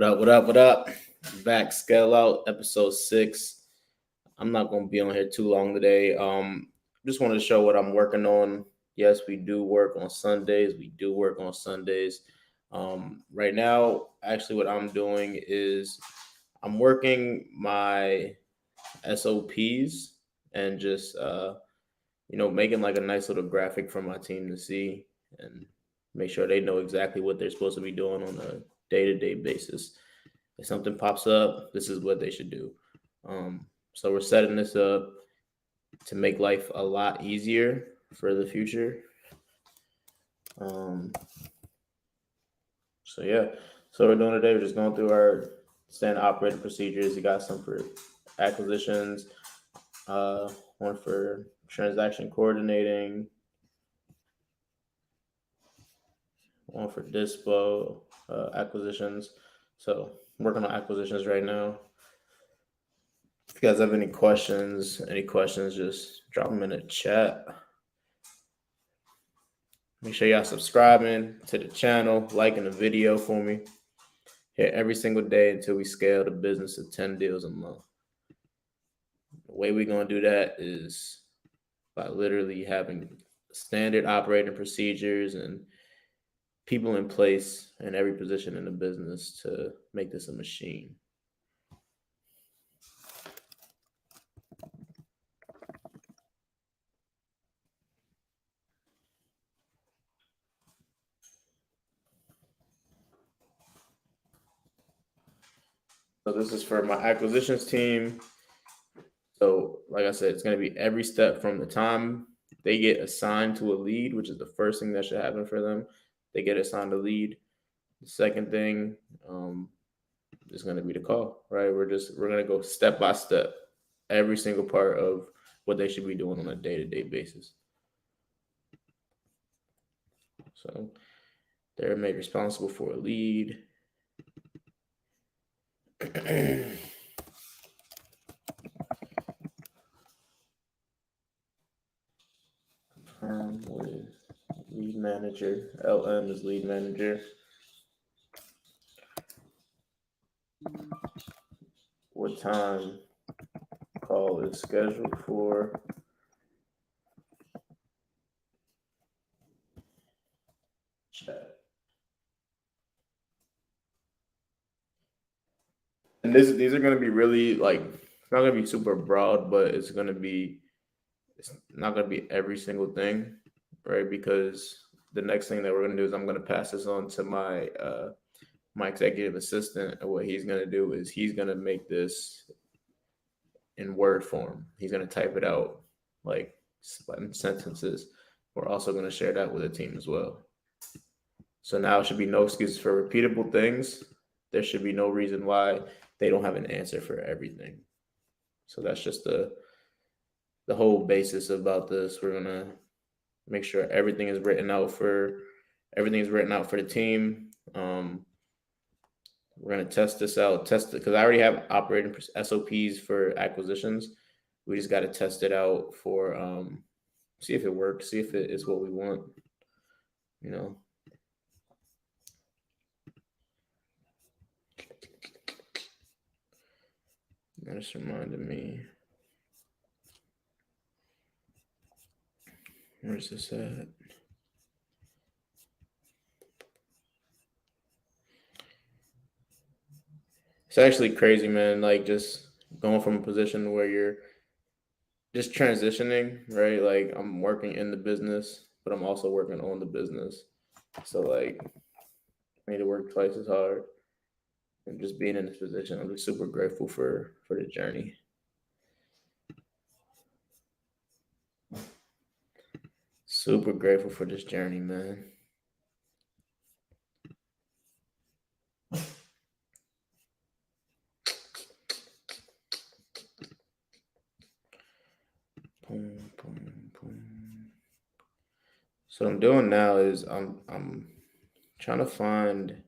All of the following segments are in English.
up? What up? What up? Back Scaleout episode 6. I'm not gonna be on here too long today. Just wanted to show what I'm working on. Yes, we do work on Sundays. Right now, actually, what I'm doing is I'm working my SOPs and just making like a nice little graphic for my team to see and make sure they know exactly what they're supposed to be doing on a day-to-day basis. If something pops up, this is what they should do. So we're setting this up to make life a lot easier for the future. So yeah, so we're doing today. We're just going through our standard operating procedures. You got some for acquisitions, one for transaction coordinating, one for dispo acquisitions. So working on acquisitions right now. If you guys have any questions, just drop them in the chat. Make sure y'all subscribing to the channel, liking the video for me. Here every single day until we scale the business to 10 deals a month. The way we're going to do that is by literally having standard operating procedures and people in place in every position in the business to make this a machine. So this is for my acquisitions team. So like I said, it's going to be every step from the time they get assigned to a lead, which is the first thing that should happen for them. They get assigned a lead. The second thing is going to be the call, right? We're going to go step by step, every single part of what they should be doing on a day-to-day basis. So they're made responsible for a lead. Confirm with lead manager. LM is lead manager. What time call is scheduled for? Chat. And these are going to be really like, it's not going to be super broad, but it's not going to be every single thing, right? Because the next thing that we're going to do is I'm going to pass this on to my my executive assistant. And what he's going to do is he's going to make this in Word form. He's going to type it out like in sentences. We're also going to share that with the team as well. So now it should be no excuses for repeatable things. There should be no reason why they don't have an answer for everything. So that's just the whole basis about this. We're going to make sure everything is written out for the team. We're going to test this out, because I already have operating SOPs for acquisitions. We just got to test it out for, see if it works, see if it is what we want, That just reminded me. Where's this at? It's actually crazy, man. Like just going from a position where you're just transitioning, right? Like I'm working in the business, but I'm also working on the business. So like I need to work twice as hard. And just being in this position, I'm just super grateful for the journey. Super grateful for this journey, man. Boom, boom, boom. So what I'm doing now is I'm trying to find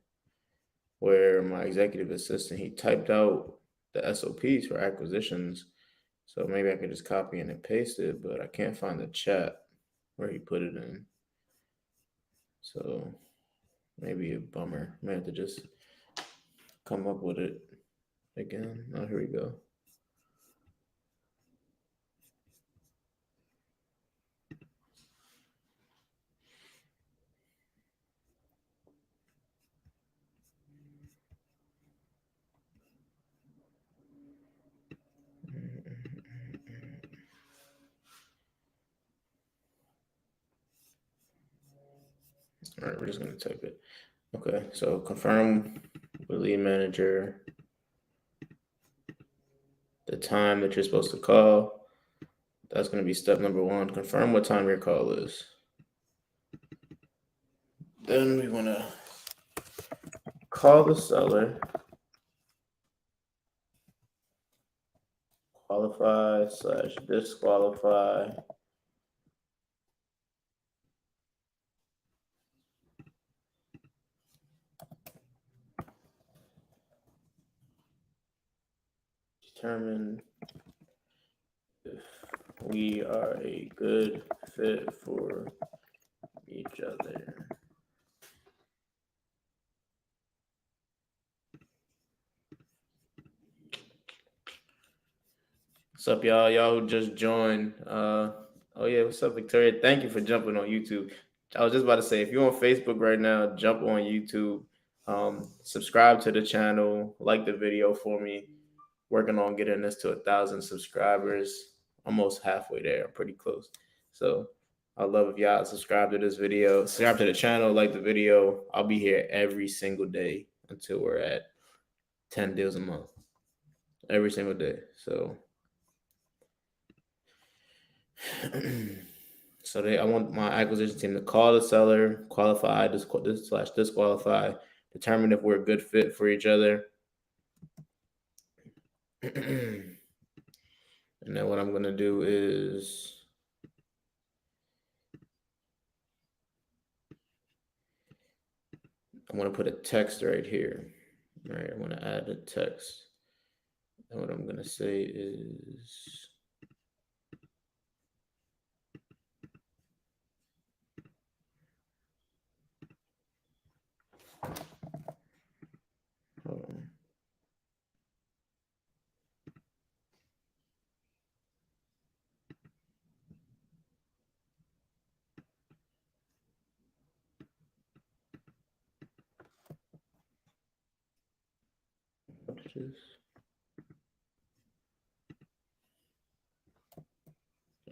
where my executive assistant, he typed out the SOPs for acquisitions. So maybe I could just copy and paste it, but I can't find the chat where he put it in. So maybe a bummer. I may have to just come up with it again. Oh, here we go. All right, we're just gonna type it. Okay, so confirm with lead manager the time that you're supposed to call. That's gonna be step number one. Confirm what time your call is. Then we wanna call the seller, qualify / disqualify. Determine if we are a good fit for each other. What's up, y'all? Y'all who just joined. Oh yeah, what's up, Victoria? Thank you for jumping on YouTube. I was just about to say, if you're on Facebook right now, jump on YouTube. Subscribe to the channel, like the video for me. Working on getting this to 1,000 subscribers. Almost halfway there. I'm pretty close. So I'd love if y'all subscribe to this video, subscribe to the channel, like the video. I'll be here every single day until we're at 10 deals a month. Every single day. So I want my acquisition team to call the seller, qualify, / disqualify, determine if we're a good fit for each other. And then what I'm going to do is I'm going to put a text right here. All right, I'm going to add a text. And what I'm going to say is hold on. What is this?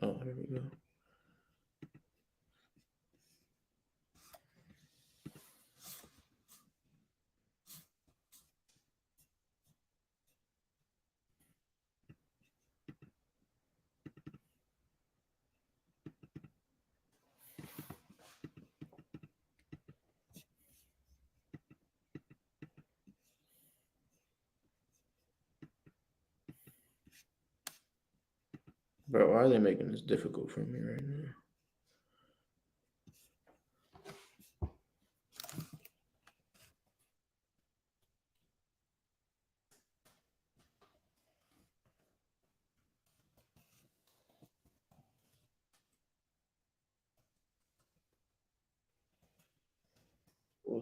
Oh, here we go. Bro, why are they making this difficult for me right now?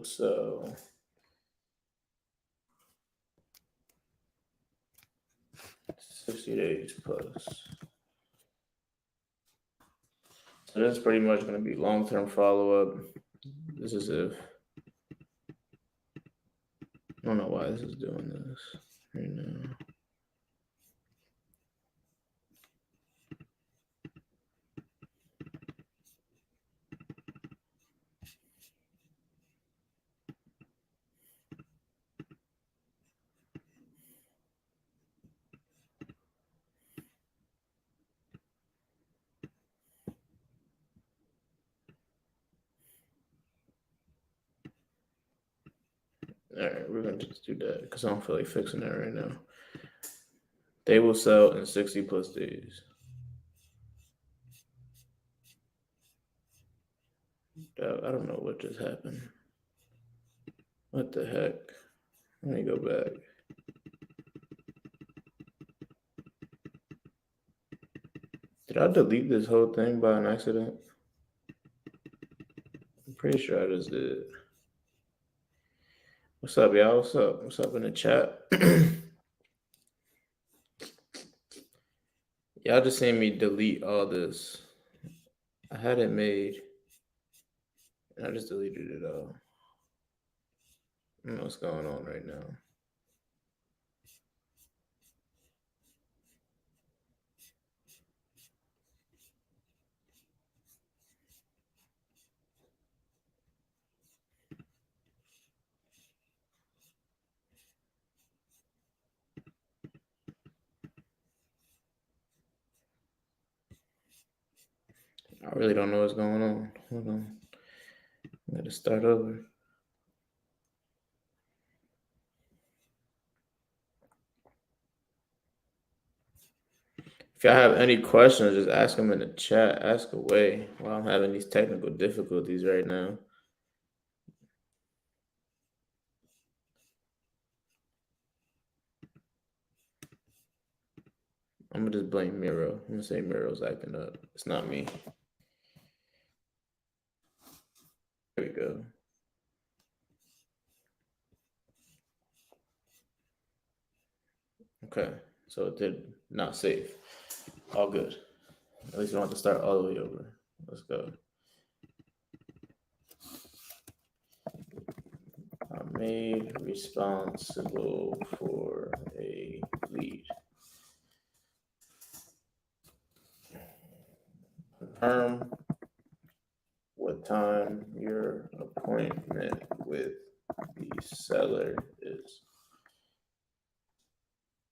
So 60 days plus. So that's pretty much going to be long-term follow-up. This is if I don't know why this is doing this right now. All right, we're going to just do that because I don't feel like fixing that right now. They will sell in 60 plus days. I don't know what just happened. What the heck? Let me go back. Did I delete this whole thing by an accident? I'm pretty sure I just did. What's up, y'all? What's up? What's up in the chat? Y'all just seen me delete all this. I had it made, and I just deleted it all. I don't know what's going on right now. I really don't know what's going on. Hold on. I gotta start over. If y'all have any questions, just ask them in the chat. Ask away while I'm having these technical difficulties right now. I'm gonna just blame Miro. I'm gonna say Miro's acting up. It's not me. There we go. Okay, so it did not save. All good. At least we don't have to start all the way over. Let's go. I'm made responsible for a lead. Confirm what time your appointment with the seller is.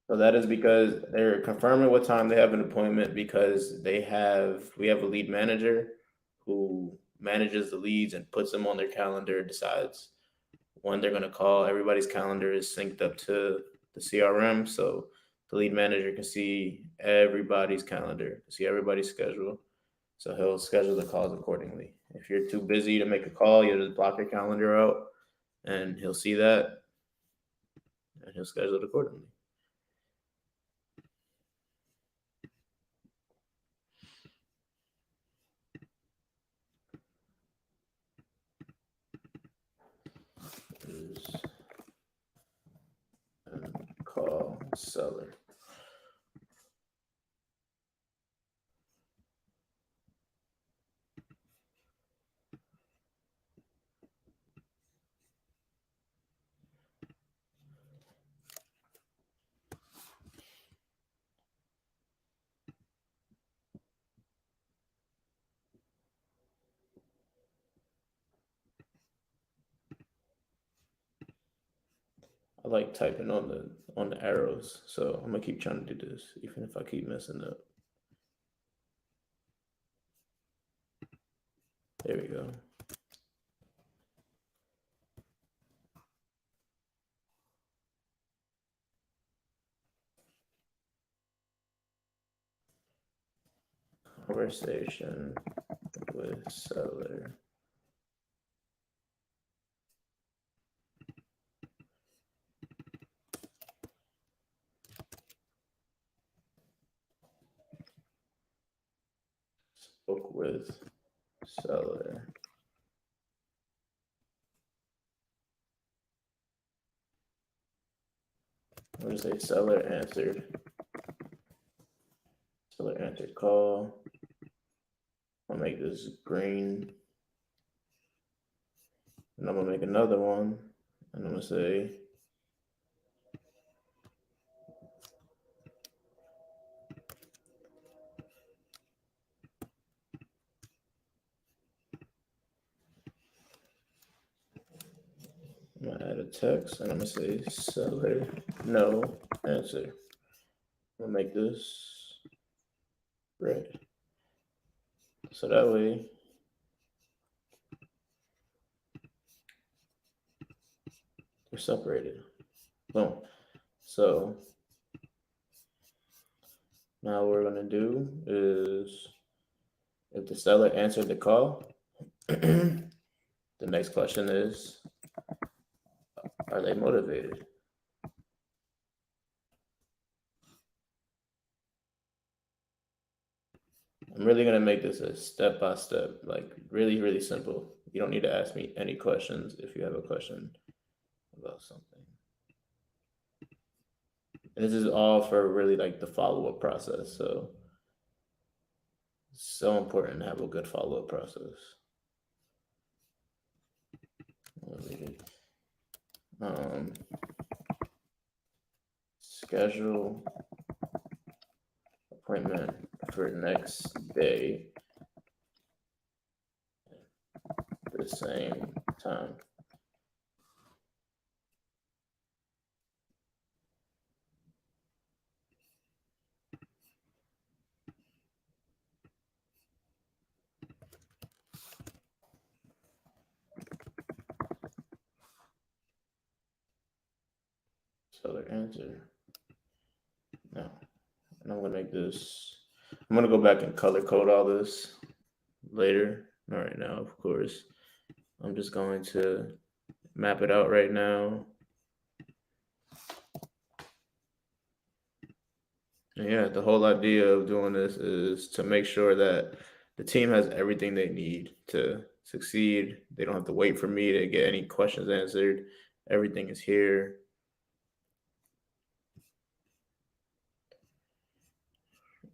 So that is because they're confirming what time they have an appointment because we have a lead manager who manages the leads and puts them on their calendar, decides when they're going to call. Everybody's calendar is synced up to the CRM, so the lead manager can see everybody's calendar, see everybody's schedule. So he'll schedule the calls accordingly. If you're too busy to make a call, you'll just block your calendar out, and he'll see that, and he'll schedule it accordingly. Call seller. I like typing on the arrows, so I'm gonna keep trying to do this, even if I keep messing up. There we go. Conversation with seller. Spoke with seller. I'm gonna say seller answered. Seller answered call. I'll make this green. And I'm gonna make another one. And I'm gonna say I'm gonna add a text and I'm gonna say seller no answer. I'm gonna make this red. So that way they're separated. Boom. So now what we're gonna do is if the seller answered the call, the next question is, are they motivated? I'm really gonna make this a step-by-step, like really, really simple. You don't need to ask me any questions if you have a question. about something. And this is all for really like the follow up process. So it's so important to have a good follow up process. Schedule appointment for next day at the same time. So the answer, no. And I'm gonna make this. I'm gonna go back and color code all this later. Not right now, of course. I'm just going to map it out right now. And yeah, the whole idea of doing this is to make sure that the team has everything they need to succeed. They don't have to wait for me to get any questions answered. Everything is here.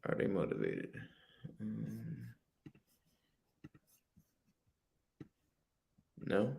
Are they motivated? No.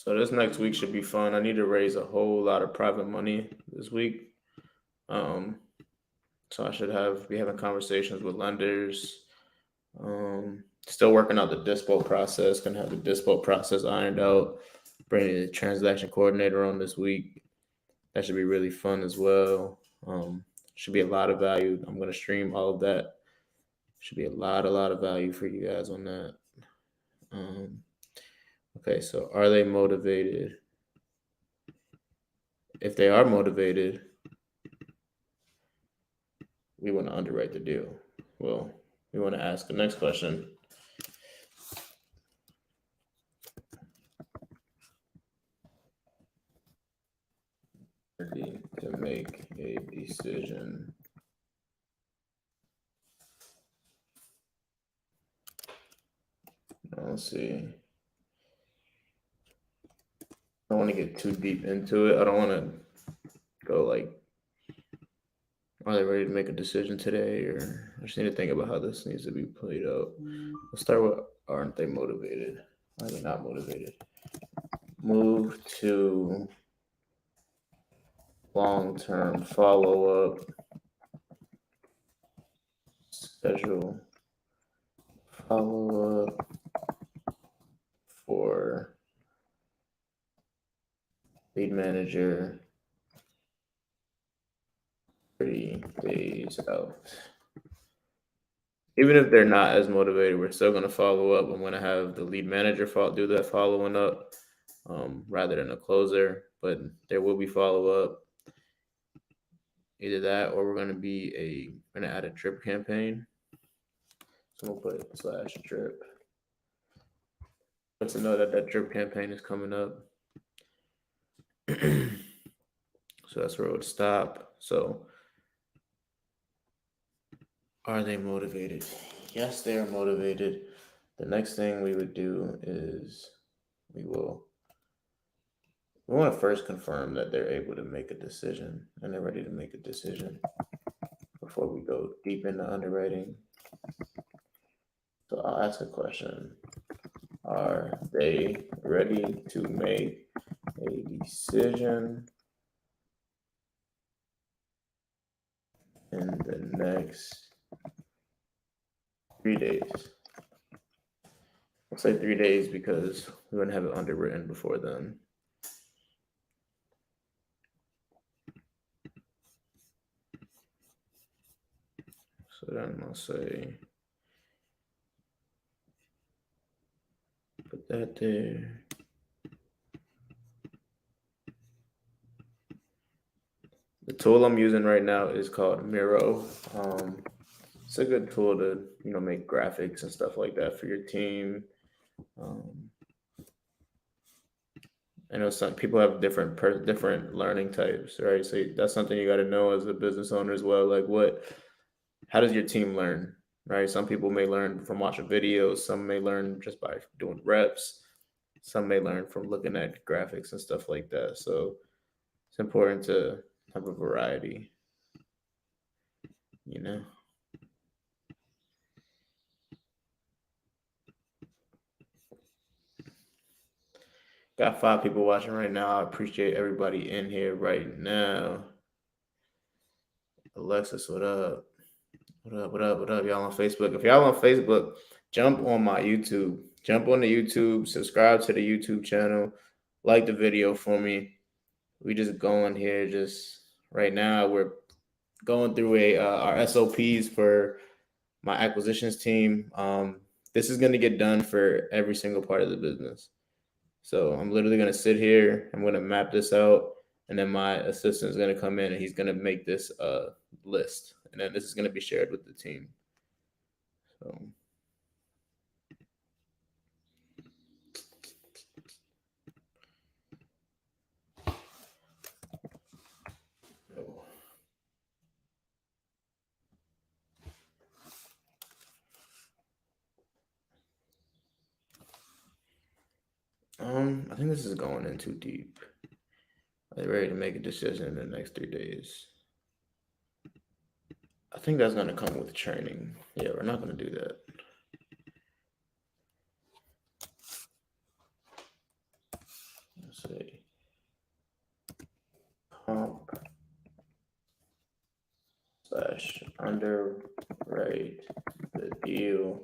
So this next week should be fun. I need to raise a whole lot of private money this week. So I should be having conversations with lenders. Still working out the dispo process. Gonna have the dispo process ironed out. Bringing the transaction coordinator on this week. That should be really fun as well. Should be a lot of value. I'm gonna stream all of that. Should be a lot of value for you guys on that. Okay, so are they motivated? If they are motivated, we want to underwrite the deal. Well, we want to ask the next question. To make a decision. Let's see. I don't want to get too deep into it. I don't want to go like, are they ready to make a decision today? Or I just need to think about how this needs to be played out. Let's start with, aren't they motivated? Are they not motivated? Move to long-term follow-up. Schedule follow-up for lead manager 30 days out. Even if they're not as motivated, we're still going to follow up. I'm going to have the lead manager do that following up rather than a closer, but there will be follow-up. Either that or we're going to add a drip campaign. So we'll put /drip. Let's know that drip campaign is coming up. So that's where it would stop. So are they motivated? Yes, they are motivated. The next thing we would do is we will. We want to first confirm that they're able to make a decision and they're ready to make a decision before we go deep into underwriting. So I'll ask a question. Are they ready to make a decision in the next 3 days? I'll say 3 days because we're going to have it underwritten before then. So then I'll say, put that there. The tool I'm using right now is called Miro. It's a good tool to make graphics and stuff like that for your team. I know some people have different learning types, right? So that's something you got to know as a business owner as well. Like how does your team learn, right? Some people may learn from watching videos. Some may learn just by doing reps. Some may learn from looking at graphics and stuff like that. So it's important to have a variety, you know. Got 5 people watching right now. I appreciate everybody in here right now. Alexis, what up? What up? What up? What up? Y'all on Facebook? If y'all on Facebook, jump on my YouTube. Jump on the YouTube. Subscribe to the YouTube channel. Like the video for me. We just going here. Just right now, we're going through our SOPs for my acquisitions team. This is going to get done for every single part of the business. So I'm literally going to sit here. I'm going to map this out. And then my assistant is going to come in and he's going to make this list. And then this is going to be shared with the team. So I think this is going in too deep. Are they ready to make a decision in the next 3 days? I think that's going to come with training. Yeah, we're not going to do that. Let's see. Comp / underwrite the deal.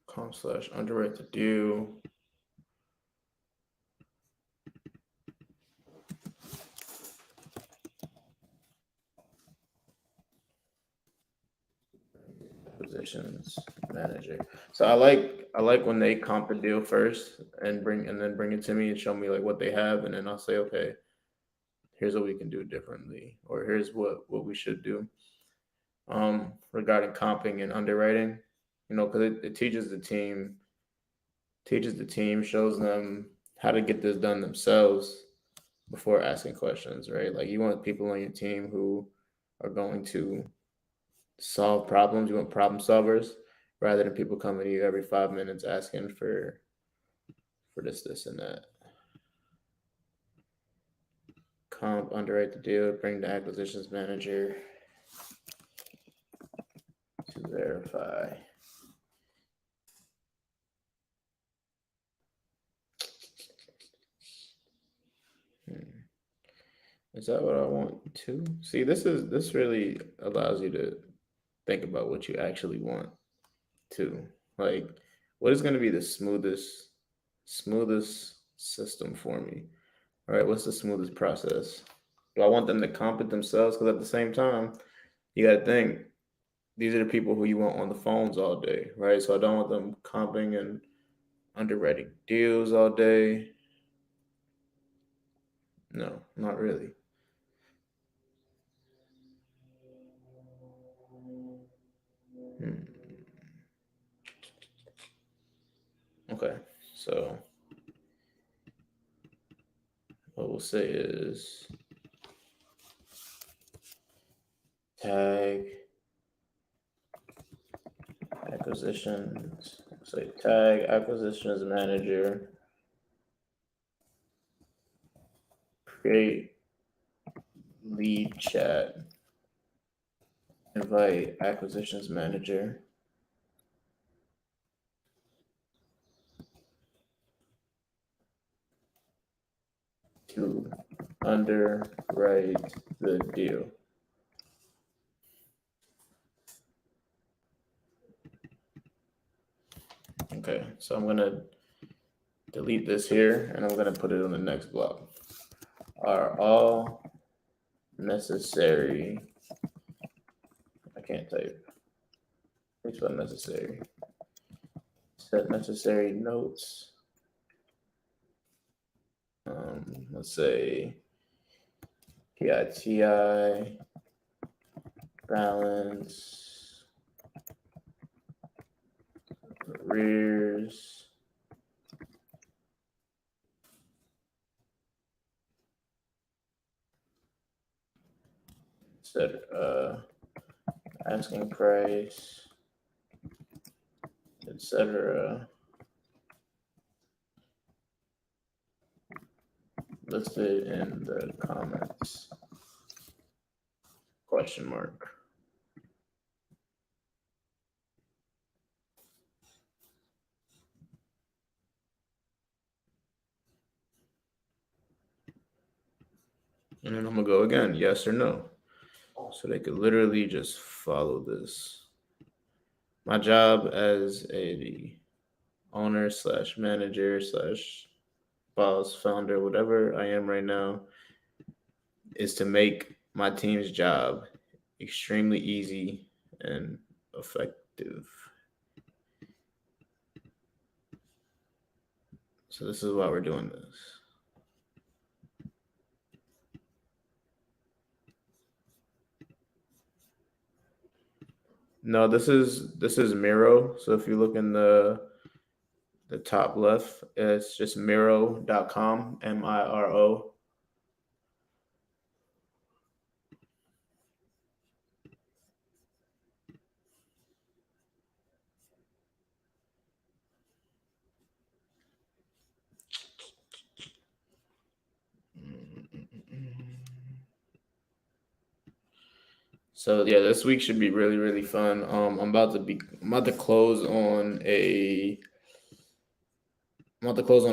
Comp / underwrite the deal. Positions manager. So I like when they comp a deal first and then bring it to me and show me like what they have, and then I'll say, okay, here's what we can do differently, or here's what we should do. Regarding comping and underwriting, because it teaches the team, shows them how to get this done themselves before asking questions, right? Like you want people on your team who are going to solve problems. You want problem solvers rather than people coming to you every 5 minutes asking for this, and that. Comp, underwrite the deal, bring the acquisitions manager to verify. Is that what I want to? See, this really allows you to think about what you actually want to. Like, what is going to be the smoothest system for me? All right, what's the smoothest process? Do I want them to comp it themselves? Because at the same time, you got to think these are the people who you want on the phones all day, right? So I don't want them comping and underwriting deals all day. No, not really. Hmm. Okay, so what we'll say is tag acquisitions. Say tag acquisitions manager. Create lead chat. Invite acquisitions manager to underwrite the deal. Okay, so I'm gonna delete this here and I'm gonna put it on the next block. Are all necessary, I can't type, please spell necessary. Set necessary notes. Let's say PITI, balance, arrears, set asking price, etc. Listed in the comments. Question mark. And then I'm gonna go again, yes or no. So they could literally just follow this. My job as a owner slash manager slash boss, founder, whatever I am right now, is to make my team's job extremely easy and effective. So this is why we're doing this. No, this is Miro. So if you look in the top left, it's just Miro.com, Miro. So yeah, this week should be really really fun. I'm about to close on a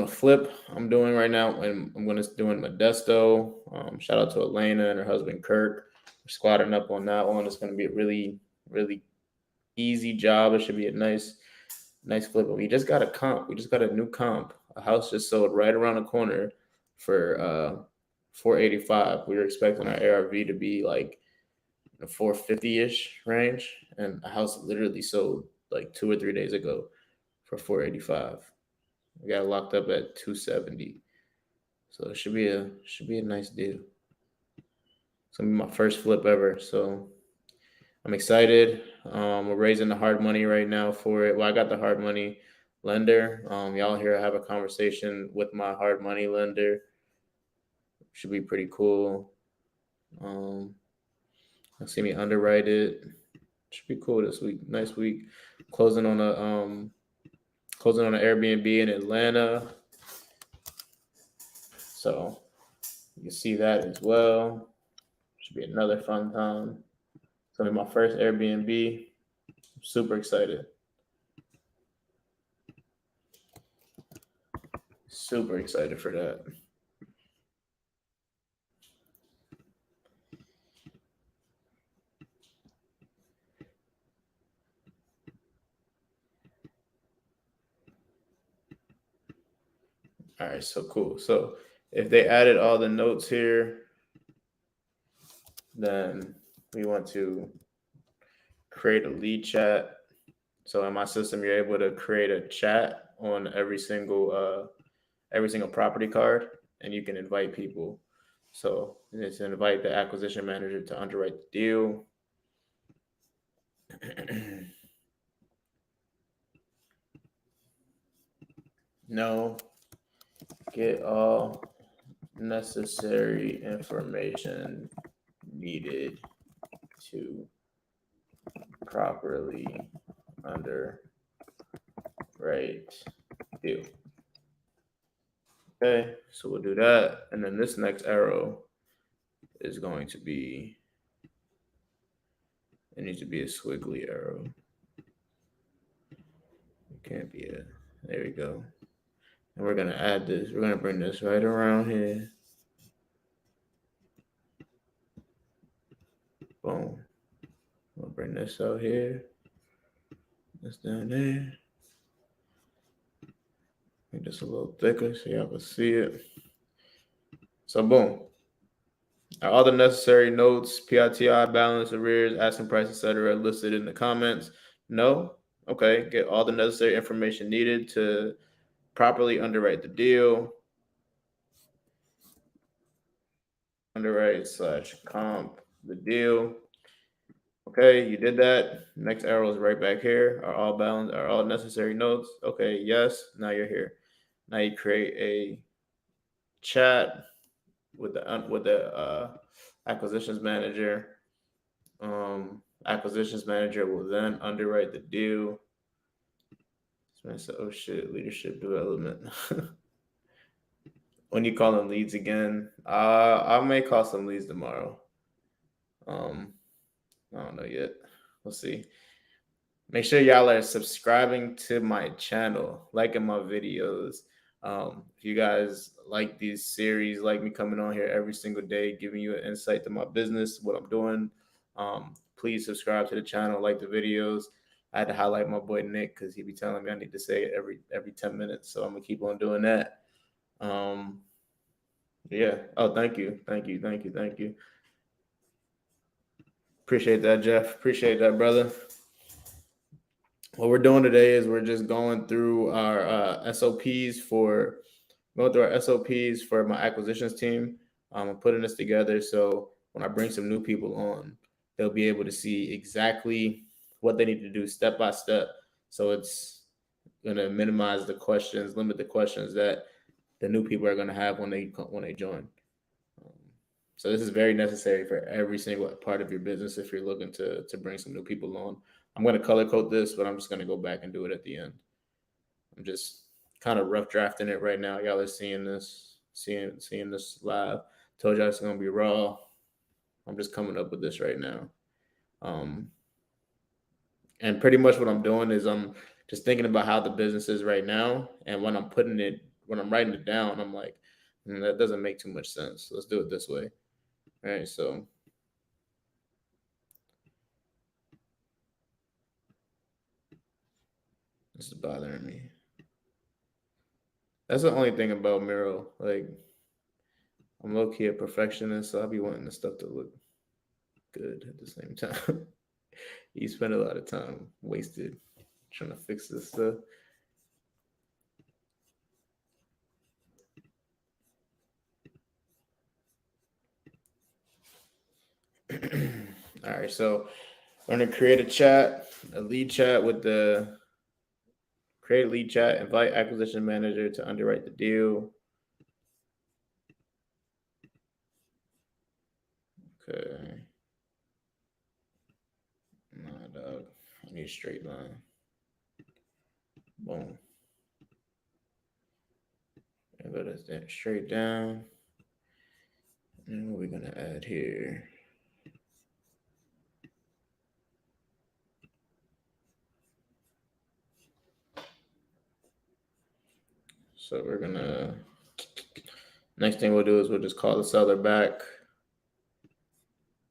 flip I'm doing right now, and I'm gonna do in Modesto. Shout out to Elena and her husband Kirk. We're squatting up on that one. It's gonna be a really really easy job. It should be a nice flip. And we just got a comp. We just got a new comp. A house just sold right around the corner for 485. We were expecting our ARV to be like the 450-ish range, and a house literally sold like 2 or 3 days ago for 485. We got locked up at 270. So it should be a nice deal. It's gonna be my first flip ever. So I'm excited. We're raising the hard money right now for it. Well, I got the hard money lender. Y'all here have a conversation with my hard money lender. Should be pretty cool. I'll see me underwrite it. Should be cool this week. Nice week. Closing on an Airbnb in Atlanta. So you can see that as well. Should be another fun time. It's gonna be my first Airbnb. I'm super excited. Super excited for that. All right, so cool. So if they added all the notes here, then we want to create a lead chat. So in my system, you're able to create a chat on every single property card, and you can invite people. So it's invite the acquisition manager to underwrite the deal. No, get all necessary information needed to properly underwrite deal. Okay, so we'll do that. And then this next arrow is going to be, it needs to be a squiggly arrow. It can't be a, there we go. And we're going to add this, we're going to bring this right around here. Boom. We'll bring this out here. This down there. Make this a little thicker so y'all can see it. So boom. All the necessary notes, PITI, balance, arrears, asking price, etc., listed in the comments. No. Okay. Get all the necessary information needed to properly underwrite the deal. Underwrite / comp the deal. Okay, you did that. Next arrow is right back here. Are all balance? Are all necessary notes? Okay, yes. Now you're here. Now you create a chat with the acquisitions manager. Acquisitions manager will then underwrite the deal. This man said, "Oh shit, leadership development." When you call them leads again, I may call some leads tomorrow. I don't know yet. We'll see. Make sure y'all are subscribing to my channel, liking my videos. If you guys like these series, like me coming on here every single day, giving you an insight to my business, what I'm doing, please subscribe to the channel, like the videos. I had to highlight my boy Nick because he be telling me I need to say it every 10 minutes. So I'm gonna keep on doing that. Yeah. Oh, thank you. Appreciate that, Jeff. Appreciate that, brother. What we're doing today is we're just going through our SOPs for my acquisitions team. I'm putting this together so when I bring some new people on, they'll be able to see exactly what they need to do step by step. So it's going to minimize the questions, limit the questions that the new people are going to have when they join. So this is very necessary for every single part of your business if you're looking to bring some new people on. I'm going to color code this, but I'm just going to go back and do it at the end. I'm just kind of rough drafting it right now. Y'all are seeing this live. Told y'all it's going to be raw. I'm just coming up with this right now. And pretty much what I'm doing is I'm just thinking about how the business is right now. And when I'm writing it down, I'm like, that doesn't make too much sense. Let's do it this way. All right, so this is bothering me. That's the only thing about Miro. Like, I'm low key a perfectionist, so I'll be wanting the stuff to look good at the same time. You spend a lot of time wasted trying to fix this stuff. All right, so I'm gonna create a lead chat with the create a lead chat, invite acquisition manager to underwrite the deal. Okay. Nah, dog. I need a straight line. Boom. And go to straight down. And what are we gonna add here? So we're gonna next thing we'll do is we'll just call the seller back,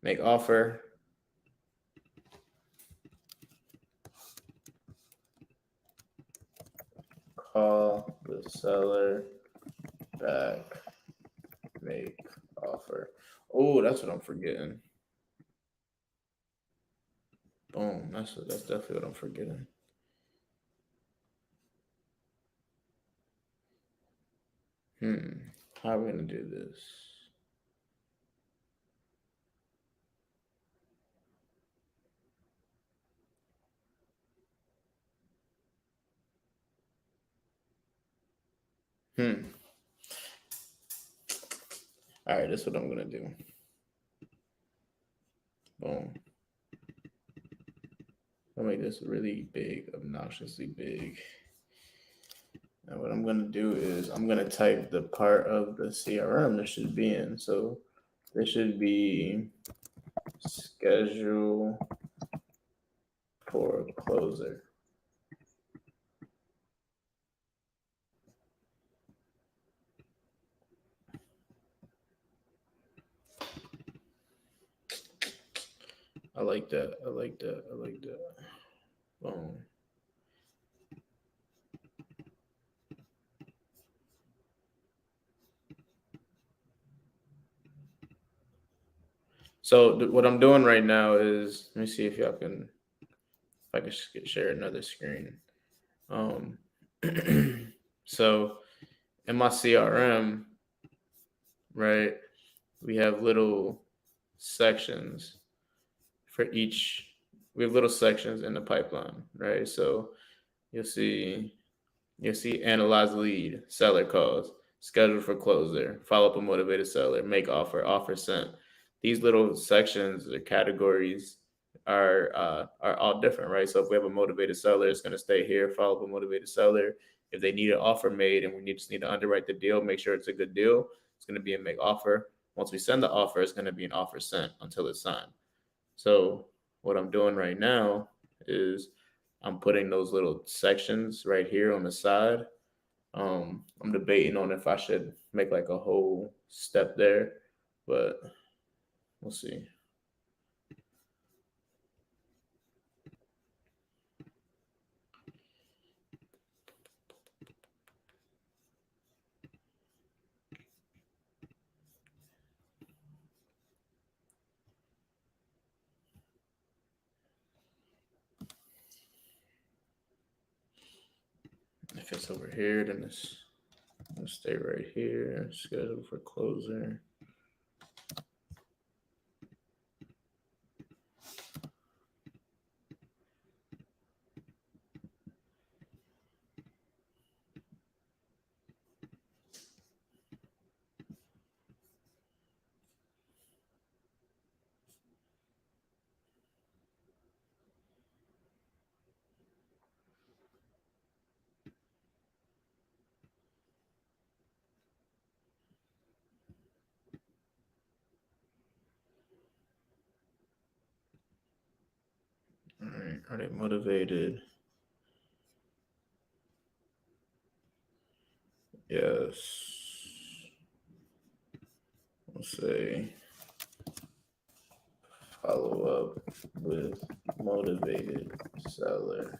make offer. Call the seller back, make offer. Oh, that's what I'm forgetting. Boom. That's definitely what I'm forgetting. How are we gonna do this? Hmm. All right, that's what I'm gonna do. Boom. I'll make this really big, obnoxiously big. And what I'm gonna do is I'm gonna type the part of the CRM that should be in. So this should be schedule for closer. I like that. I like that. I like that. Boom. So what I'm doing right now is let me see if y'all can if I can share another screen. Um, so in my CRM, right, we have little sections for each. We have little sections in the pipeline, right? So you'll see you'll see analyze lead, seller calls, schedule for closer, follow up a motivated seller, make offer, offer sent. These little sections or categories are all different, right? So if we have a motivated seller, it's going to stay here. Follow up a motivated seller. If they need an offer made and we just need to underwrite the deal, make sure it's a good deal. It's going to be a make offer. Once we send the offer, it's going to be an offer sent until it's signed. So what I'm doing right now is I'm putting those little sections right here on the side. I'm debating on if I should make like a whole step there, but we'll see. If it's over here, then it'll stay right here. Schedule for closer. All right. Are they motivated? Yes. We'll say follow up with motivated seller.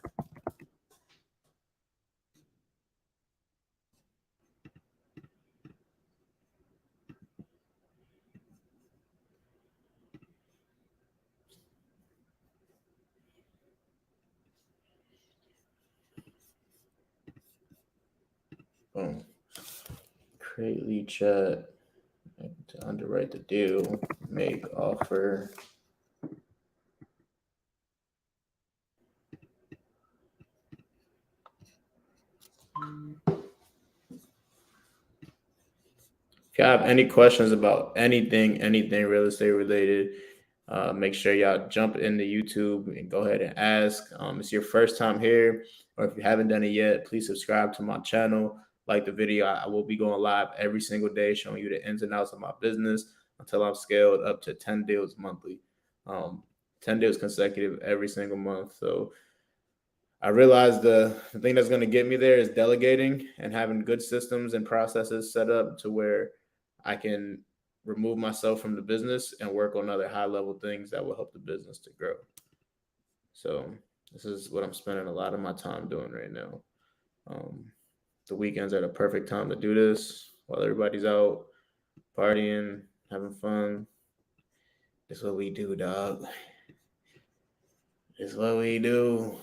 Boom. Create lead chat to underwrite the deal, make offer. If you have any questions about anything real estate related, make sure y'all jump into YouTube and go ahead and ask. It's your first time here, or if you haven't done it yet, please subscribe to my channel. Like the video. I will be going live every single day, showing you the ins and outs of my business until I'm scaled up to 10 deals monthly, um, 10 deals consecutive every single month. So I realized the thing that's going to get me there is delegating and having good systems and processes set up to where I can remove myself from the business and work on other high level things that will help the business to grow. So this is what I'm spending a lot of my time doing right now. Um, the weekends are the perfect time to do this while everybody's out partying, having fun. This is what we do, dog. This is what we do.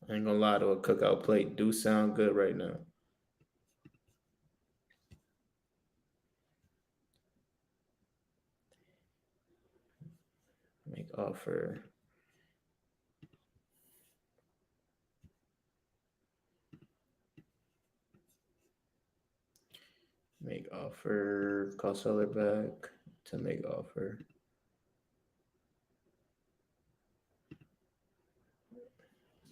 I ain't gonna lie to a cookout plate do sound good right now. Make offer. Make offer, call seller back to make offer.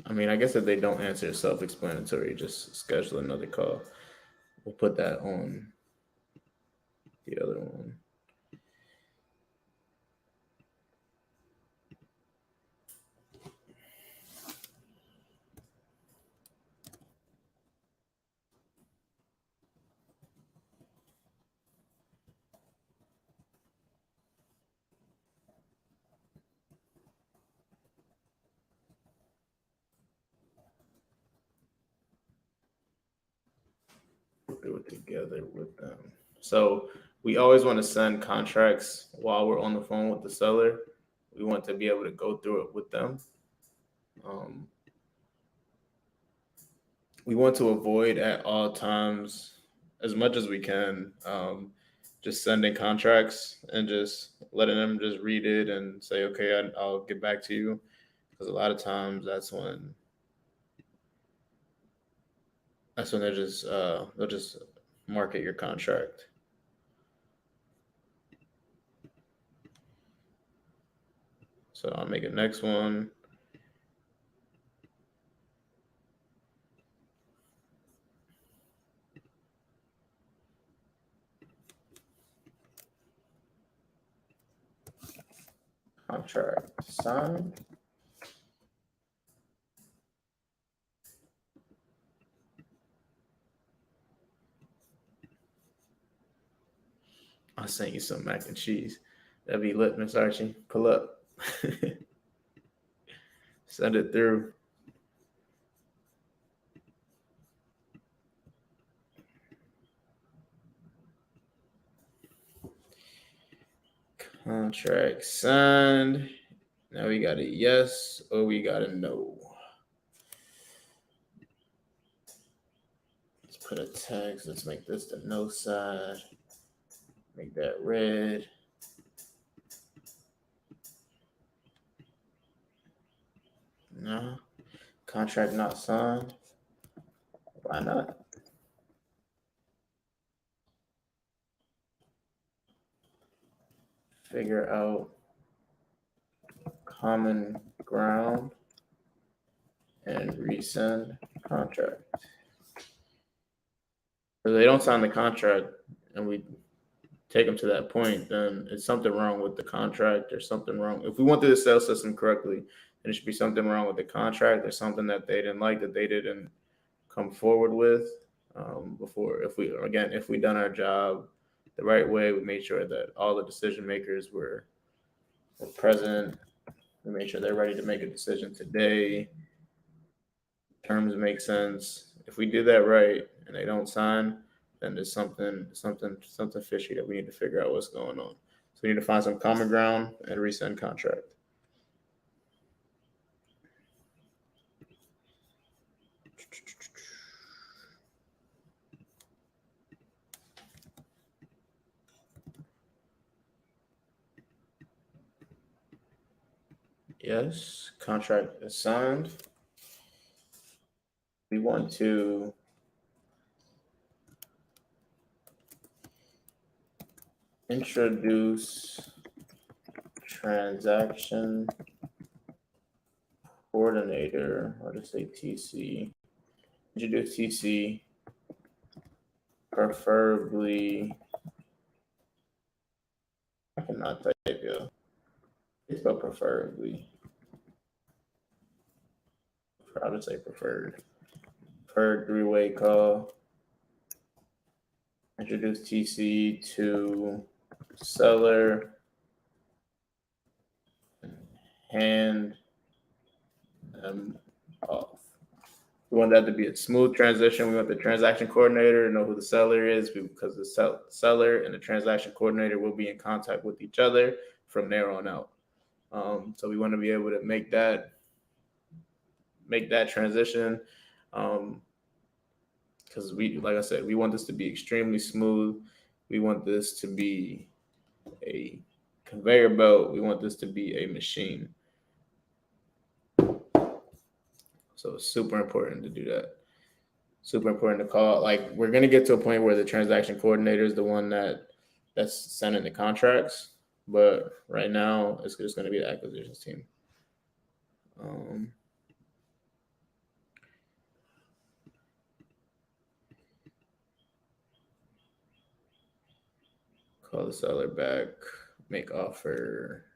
I mean, I guess if they don't answer, it's self-explanatory. Just schedule another call. We'll put that on the other one. Do it together with them. So we always want to send contracts while we're on the phone with the seller. We want to be able to go through it with them. Um, we want to avoid at all times, as much as we can, just sending contracts and just letting them just read it and say, okay, I'll get back to you. Because a lot of times that's when they'll just market your contract. So I'll make a next one. Contract signed. I'll send you some mac and cheese. That'd be lit, Miss Archie. Pull up. Send it through. Contract signed. Now we got a yes or we got a no. Let's put a text. Let's make this the no side. Make that red. No. Contract not signed. Why not? Figure out common ground and resend contract. If they don't sign the contract and we take them to that point, then it's something wrong with the contract or something wrong. If we went through the sales system correctly, then it should be something wrong with the contract or something that they didn't like that they didn't come forward with before. If we done our job the right way, we made sure that all the decision makers were present. We made sure they're ready to make a decision today. Terms make sense. If we do that right and they don't sign, then there's something fishy that we need to figure out what's going on. So we need to find some common ground and resend contract. Yes, contract is signed. We want to introduce transaction coordinator, or just say TC. Introduce TC, preferably. I cannot type yo. It's about preferably. I'll just say preferred. Preferred three-way call. Introduce TC to seller. Hand them off. We want that to be a smooth transition. We want the transaction coordinator to know who the seller is because the seller and the transaction coordinator will be in contact with each other from there on out. So we want to be able to make that transition because like I said, we want this to be extremely smooth. We want this to be a conveyor belt, we want this to be a machine. So it's super important to do that. Super important to call. Like we're gonna get to a point where the transaction coordinator is the one that's sending the contracts, but right now it's just gonna be the acquisitions team. Call the seller back, make offer,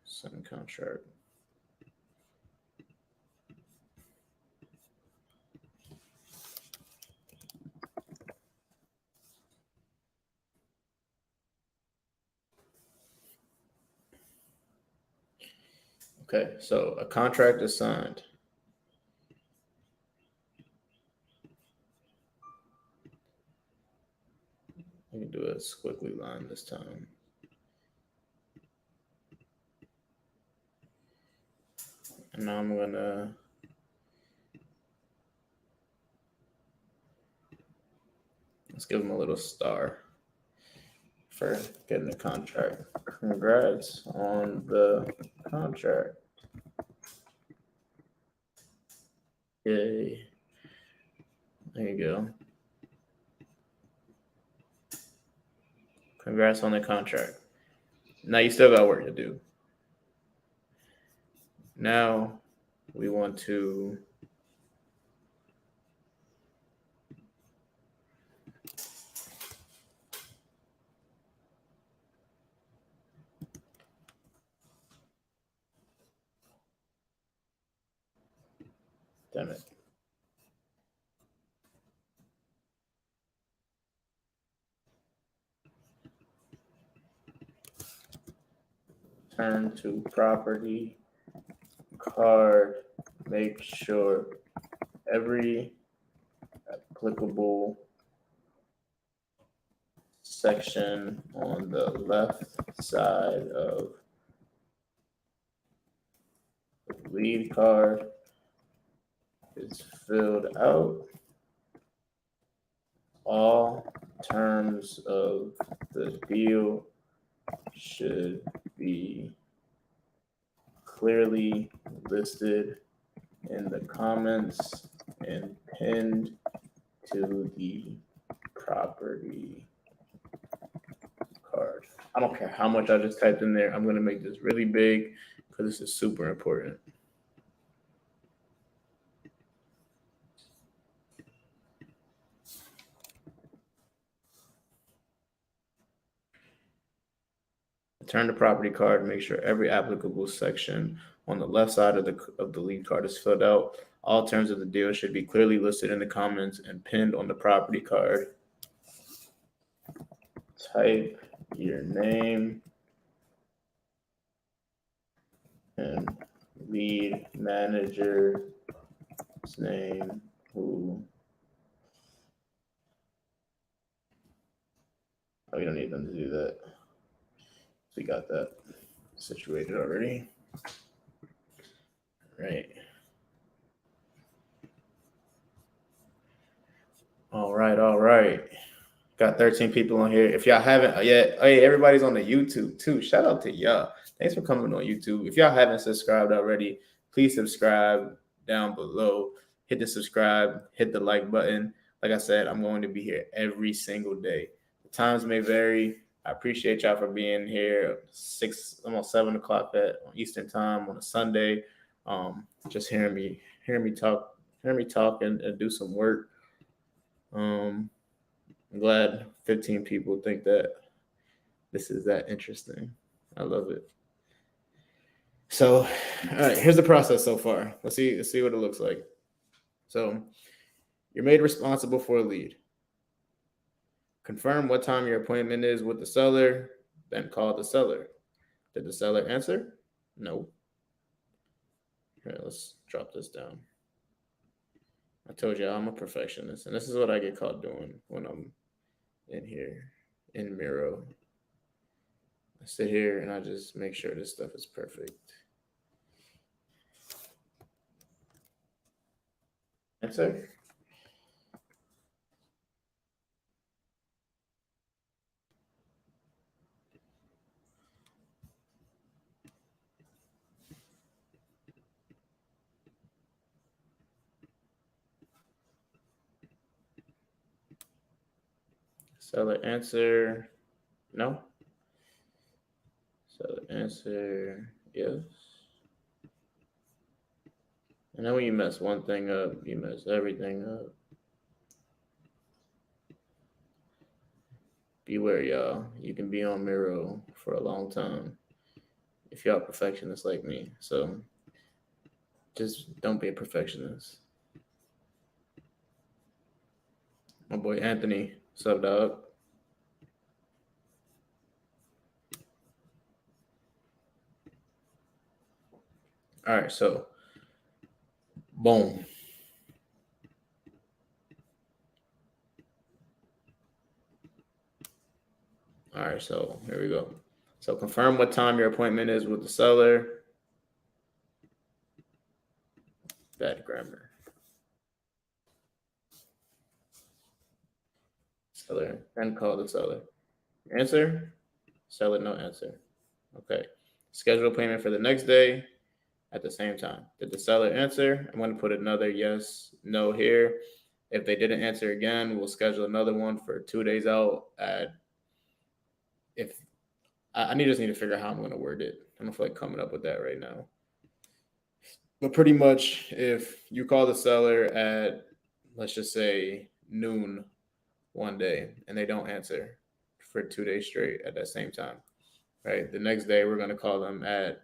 send contract. Okay, so a contract is signed. We can do a squiggly line this time. And now I'm gonna let's give him a little star for getting the contract. Congrats on the contract. Yay. There you go. Congrats on the contract. Now you still got work to do. Now we want to damn it. Turn to property card. Make sure every applicable section on the left side of the lead card is filled out. All terms of the deal should be clearly listed in the comments and pinned to the property card. I don't care how much I just typed in there. I'm going to make this really big because this is super important. Turn the property card, make sure every applicable section on the left side of the lead card is filled out. All terms of the deal should be clearly listed in the comments and pinned on the property card. Type your name and lead manager's name who. Oh, you don't need them to do that. We got that situated already. Right. All right. Got 13 people on here. If y'all haven't yet, hey, everybody's on the YouTube too. Shout out to y'all. Thanks for coming on YouTube. If y'all haven't subscribed already, please subscribe down below. Hit the subscribe, hit the like button. Like I said, I'm going to be here every single day. The times may vary. I appreciate y'all for being here. Almost 7 o'clock on Eastern time on a Sunday. Just hearing me talk and do some work. I'm glad 15 people think that this is that interesting. I love it. So, all right, here's the process so far. Let's see what it looks like. So, you're made responsible for a lead. Confirm what time your appointment is with the seller, then call the seller. Did the seller answer? No. All right, let's drop this down. I told you I'm a perfectionist, and this is what I get caught doing when I'm in here in Miro. I sit here and I just make sure this stuff is perfect. Answer. Seller answer, no. Seller answer, yes. And then when you mess one thing up, you mess everything up. Beware, y'all. You can be on Miro for a long time if y'all perfectionists like me. So just don't be a perfectionist. My boy Anthony, what's up, dog? All right, so boom. All right, so here we go. So confirm what time your appointment is with the seller. Bad grammar. Seller, then call the seller. Answer? Seller, no answer. Okay. Schedule payment for the next day at the same time. Did the seller answer? I'm going to put another yes, no here. If they didn't answer again, we'll schedule another one for 2 days out at if I just need to figure out how I'm going to word it. I don't feel like coming up with that right now. But pretty much, if you call the seller at, let's just say, noon one day and they don't answer for 2 days straight at that same time, right? The next day, we're going to call them at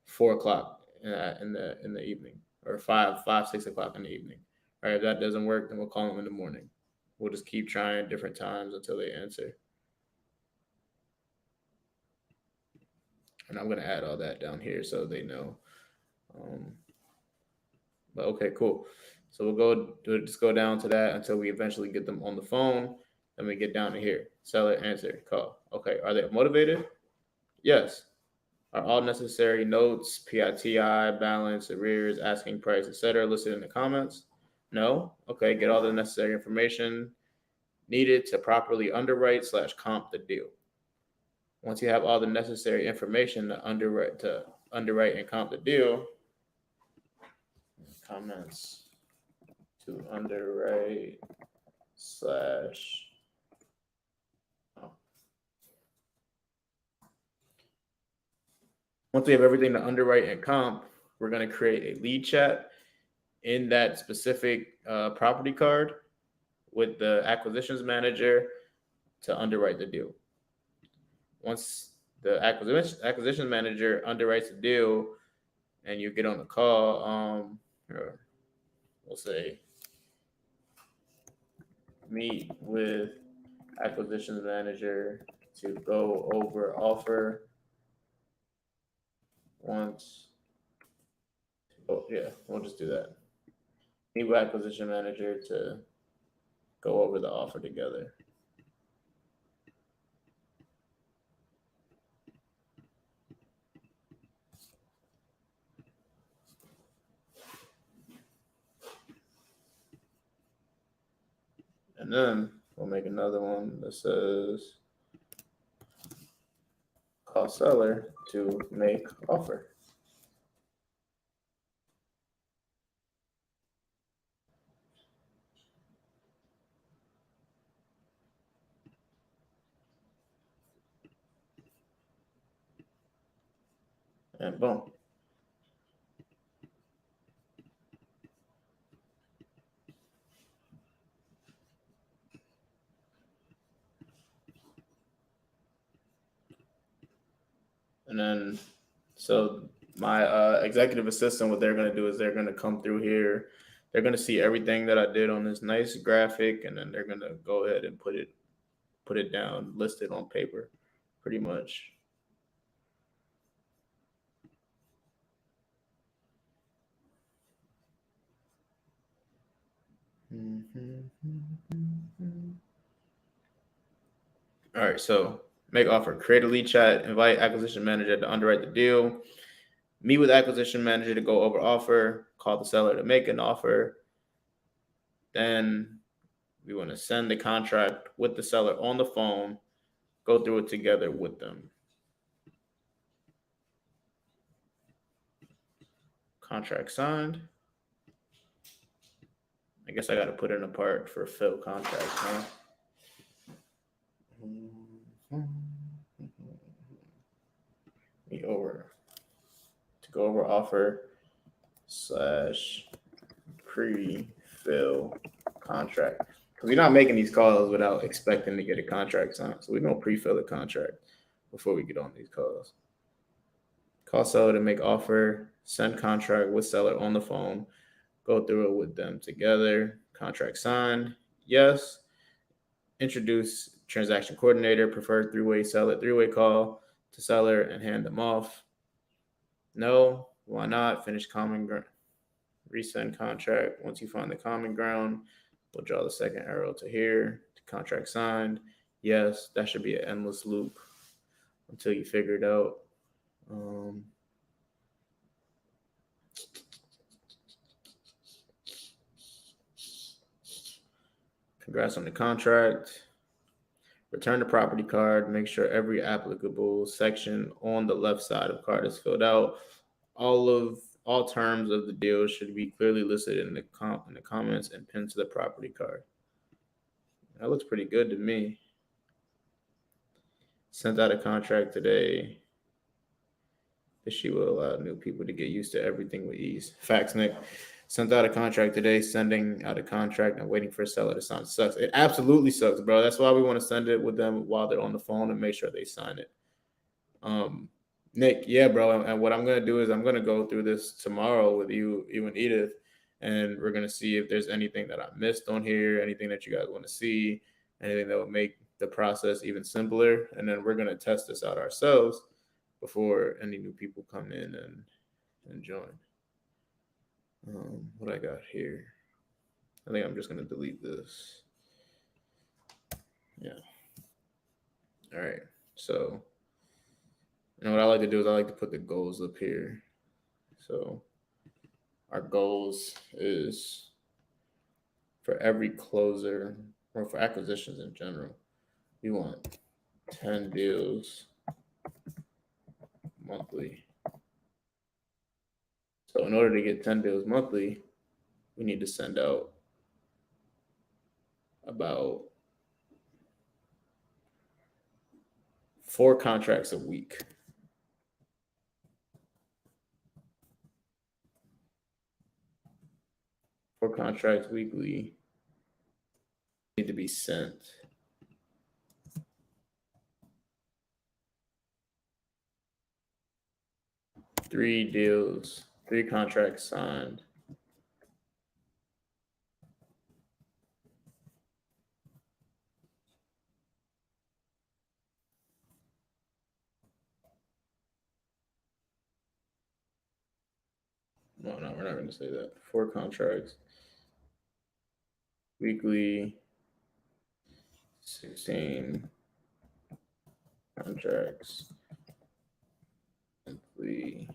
4 o'clock in the evening, or 6 o'clock in the evening. All right, if that doesn't work, then we'll call them in the morning. We'll just keep trying different times until they answer. And I'm going to add all that down here so they know. But okay, cool. So just go down to that until we eventually get them on the phone. Then we get down to here. Seller answer, call. Okay, are they motivated? Yes. Are all necessary notes, PITI, balance, arrears, asking price, etc., listed in the comments? No. Okay, get all the necessary information needed to properly underwrite/comp the deal. Once you have all the necessary information to underwrite and comp the deal, comments to underwrite slash once we have everything to underwrite and comp, we're going to create a lead chat in that specific property card with the acquisitions manager to underwrite the deal. Once the acquisition manager underwrites the deal and you get on the call, we'll say meet with acquisitions manager to go over offer once. Oh, yeah, we'll just do that. Meet with acquisition manager to go over the offer together. And then we'll make another one that says call seller to make offer. And boom. And then, so my executive assistant, what they're going to do is they're going to come through here. They're going to see everything that I did on this nice graphic, and then they're going to go ahead and put it down, listed on paper, pretty much. All right, so make offer, create a lead chat, invite acquisition manager to underwrite the deal, meet with acquisition manager to go over offer, call the seller to make an offer. Then we want to send the contract with the seller on the phone, go through it together with them. Contract signed. I guess I got to put in a part for fill contract, huh? Me over to go over offer slash pre-fill contract because we're not making these calls without expecting to get a contract signed. So we're gonna pre-fill the contract before we get on these calls. Call seller to make offer, send contract with seller on the phone, go through it with them together. Contract signed. Yes. Introduce transaction coordinator, preferred three-way seller, three-way call to seller and hand them off. No. Why not? Finish common ground. Resend contract. Once you find the common ground, we'll draw the second arrow to here. Contract signed. Yes, that should be an endless loop until you figure it out. Congrats on the contract. Return the property card. Make sure every applicable section on the left side of card is filled out. All terms of the deal should be clearly listed in the comments and pinned to the property card. That looks pretty good to me. Sent out a contract today. This sheet will allow new people to get used to everything with ease. Facts, Nick. Sent out a contract today. Sending out a contract and waiting for a seller to sign sucks. It absolutely sucks, bro. That's why we want to send it with them while they're on the phone and make sure they sign it. Nick, yeah, bro. And what I'm gonna do is I'm gonna go through this tomorrow with you and Edith, and we're gonna see if there's anything that I missed on here, anything that you guys want to see, anything that would make the process even simpler, and then we're gonna test this out ourselves before any new people come in and join. What I got here? I think I'm just gonna delete this. Yeah. All right. So, what I like to do is I like to put the goals up here. So, our goals is for every closer or for acquisitions in general, we want 10 deals monthly. So, in order to get 10 deals monthly, we need to send out about 4 contracts a week. 4 contracts weekly need to be sent. 3 deals, 3 contracts signed. No, we're not going to say that. 4 contracts weekly, 16 contracts monthly,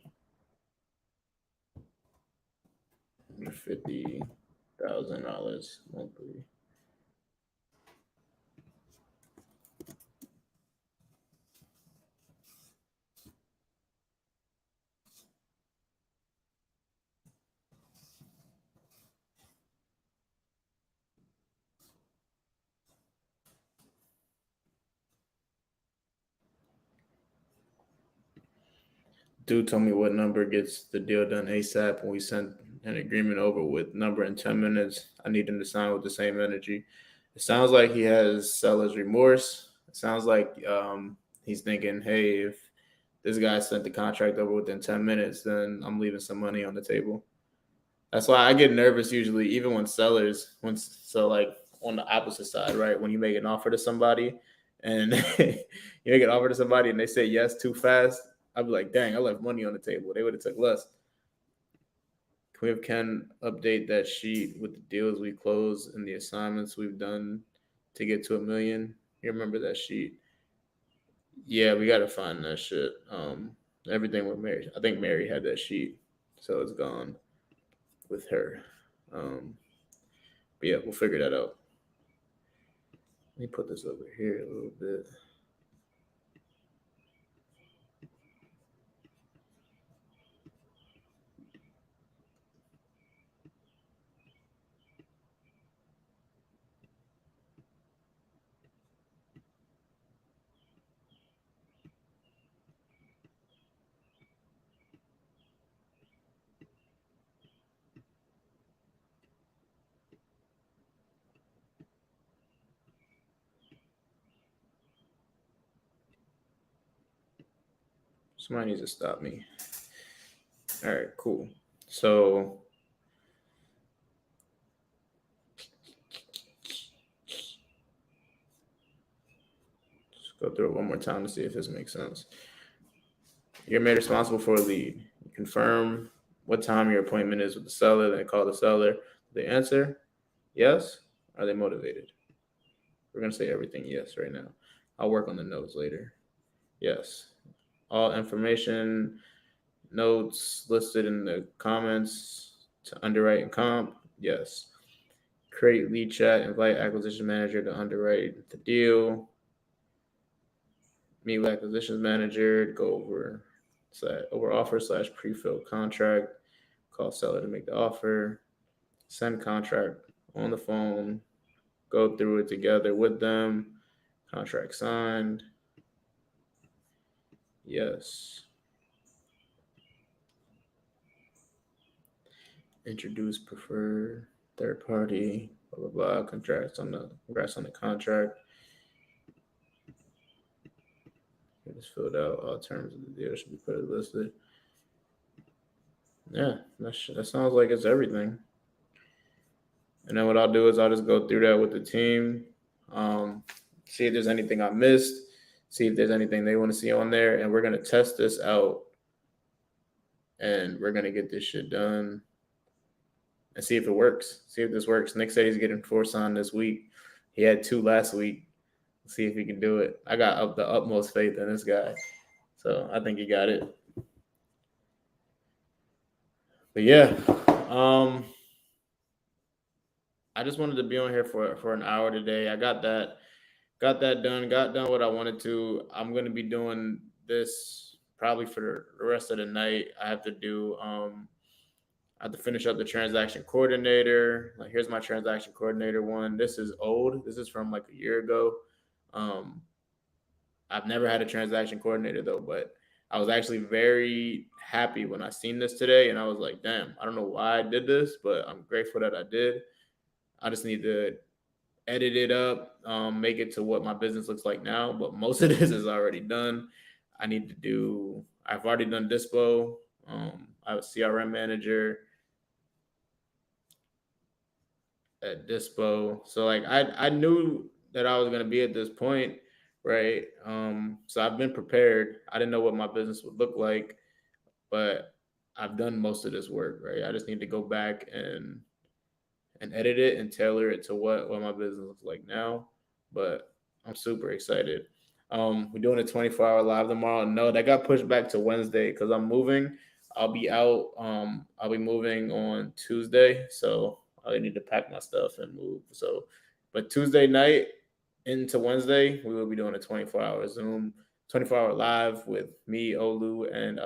$50,000 monthly. Dude told me what number gets the deal done ASAP when we send an agreement over with number in 10 minutes. I need him to sign with the same energy. It sounds like he has seller's remorse. It sounds like he's thinking, hey, if this guy sent the contract over within 10 minutes, then I'm leaving some money on the table. That's why I get nervous usually, even when sellers, like on the opposite side, right? When you make an offer to somebody and you make an offer to somebody and they say yes too fast, I'd be like, dang, I left money on the table. They would have took less. Can we have Ken update that sheet with the deals we closed and the assignments we've done to get to $1 million? You remember that sheet? Yeah, we gotta find that shit. Everything with Mary. I think Mary had that sheet, so it's gone with her. But yeah, we'll figure that out. Let me put this over here a little bit. Somebody needs to stop me. All right, cool. So just go through it one more time to see if this makes sense. You're made responsible for a lead. You confirm what time your appointment is with the seller, then call the seller. They answer yes. Are they motivated? We're gonna say everything yes right now. I'll work on the notes later. Yes. All information, notes listed in the comments to underwrite and comp. Yes. Create lead chat, invite acquisition manager to underwrite the deal. Meet with acquisitions manager, go over offer / pre-filled contract, call seller to make the offer, send contract on the phone, go through it together with them, contract signed. Yes. Introduce preferred third party, blah blah blah. Congrats on the contract. It is filled out. All terms of the deal should be put as listed. Yeah, that sounds like it's everything. And then what I'll do is I'll just go through that with the team, see if there's anything I missed, see if there's anything they want to see on there, and we're gonna test this out, and we're gonna get this shit done, and see if it works. See if this works. Nick said he's getting 4 signed this week. He had 2 last week. Let's see if he can do it. I got the utmost faith in this guy, so I think he got it. But yeah, I just wanted to be on here for an hour today. I got that done. Got done what I wanted to. I'm gonna be doing this probably for the rest of the night. I have to finish up the transaction coordinator. Like, here's my transaction coordinator one. This is old. This is from like a year ago. I've never had a transaction coordinator though, but I was actually very happy when I seen this today, and I was like, damn, I don't know why I did this, but I'm grateful that I did. I just need to edit it up, make it to what my business looks like now. But most of this is already done. I've already done Dispo. I have a CRM manager at Dispo. So like I knew that I was gonna be at this point, right? So I've been prepared. I didn't know what my business would look like, but I've done most of this work, right? I just need to go back and edit it and tailor it to what my business looks like now. But I'm super excited. We're doing a 24-hour live tomorrow. No, that got pushed back to Wednesday because I'm moving. I'll be out. I'll be moving on Tuesday, so I need to pack my stuff and move. So, but Tuesday night into Wednesday, we will be doing a 24-hour Zoom, 24-hour live with me, Olu, and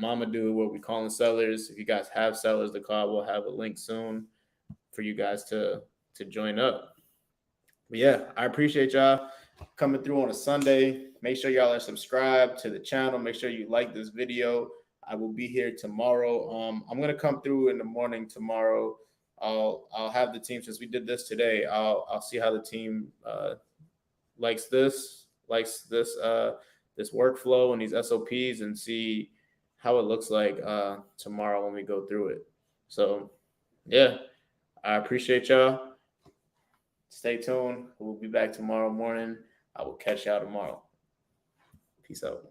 Mamadou. We'll be calling sellers. If you guys have sellers to call, we'll have a link soon for you guys to join up. But yeah, I appreciate y'all coming through on a Sunday. Make sure y'all are subscribed to the channel. Make sure you like this video. I will be here tomorrow. I'm gonna come through in the morning tomorrow. I'll have the team, since we did this today. I'll see how the team likes this workflow and these SOPs, and see how it looks like tomorrow when we go through it. So yeah, I appreciate y'all. Stay tuned. We'll be back tomorrow morning. I will catch y'all tomorrow. Peace out.